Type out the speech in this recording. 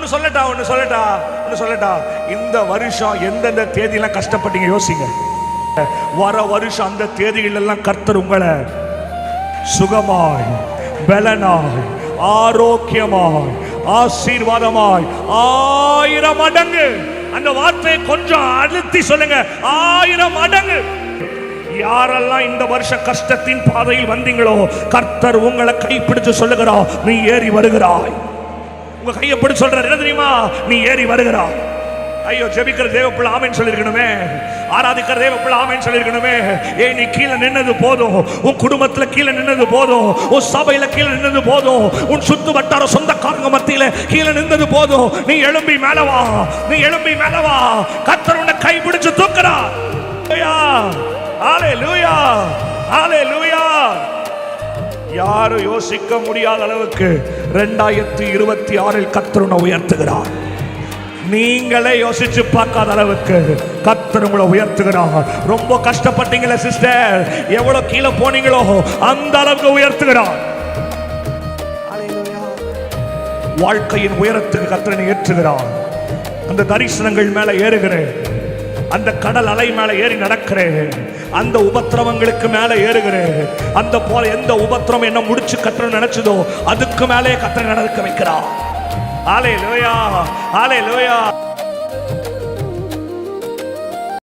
ஒன்னு சொல்லட்டா. இந்த வருஷம் எந்தெந்த தேதியெல்லாம் கஷ்டப்பட்டீங்க யோசிங்க. வர வருஷம் அந்த தேதிகள் எல்லாம் கர்த்தர் உங்களை சுகமாய், பலனாய், ஆரோக்கியமாய், ஆசீர்வாதமாய் 1000 மடங்கு, அந்த வார்த்தையை கொஞ்சம் அழுத்தி சொல்லுங்க, 1000 மடங்கு. யாரெல்லாம் இந்த வருஷ கஷ்டத்தின் பாதையில் வந்தீங்களோ கர்த்தர் உங்களை கைப்பிடிச்சு சொல்லுகிறார், நீ ஏறி வருகிறாய். உங்க கையை பிடிச்சு சொல்றாரு, என்ன தெரியுமா? நீ ஏறி வருகிறாய். ஐயோ, ஜெபிக்கிற தேவப்பிள்ளை ஆமென் சொல்லிருக்கணுமே, ஆராதிக்கிற தேவப்பிள்ளை ஆமென் சொல்லிருக்கணுமே. ஏய், நீ கீழே நின்னது போதும், உன் குடும்பத்துல கீழே நின்னது போதும், உன் சபையில கீழே நின்னது போதும், உன் சுத்து வட்டார சொந்தக்காரங்க மத்தியில கீழே நின்னது போதும். நீ எழும்பி மேல வா, நீ எழும்பி மேல வா. கர்த்தர் உன்னை கை பிடிச்சு தூக்குறார். ஹalleluya, ஹalleluya. யாரும் யோசிக்க முடியாத அளவுக்கு 2026 கர்த்தர் உன்னை உயர்த்துகிறார். நீங்களே யோசிச்சு பார்க்காத அளவுக்கு கர்த்தர் உங்களை உயர்த்துகிறார். ரொம்ப கஷ்டப்பட்டீங்களே சிஸ்டர், எவ்வளவு கீழே போனீங்களோ அந்த அளவுக்கு உயர்த்துகிறார். வாழ்க்கையின் உயரத்துக்கு கர்த்தர் ஏற்றுகிறார். அந்த தரிசனங்கள் மேல ஏறுகிறேன், அந்த கடல் அலை மேல ஏறி நடக்கிறேன், அந்த உபத்திரவங்களுக்கு மேல ஏறுகிறேன். அந்த போல எந்த உபத்திரம் என்ன முடிச்சு கர்த்தர் நினைச்சதோ அதுக்கு மேலே கர்த்தர் நடக்க வைக்கிறார். ஹalleluya, ஹalleluya.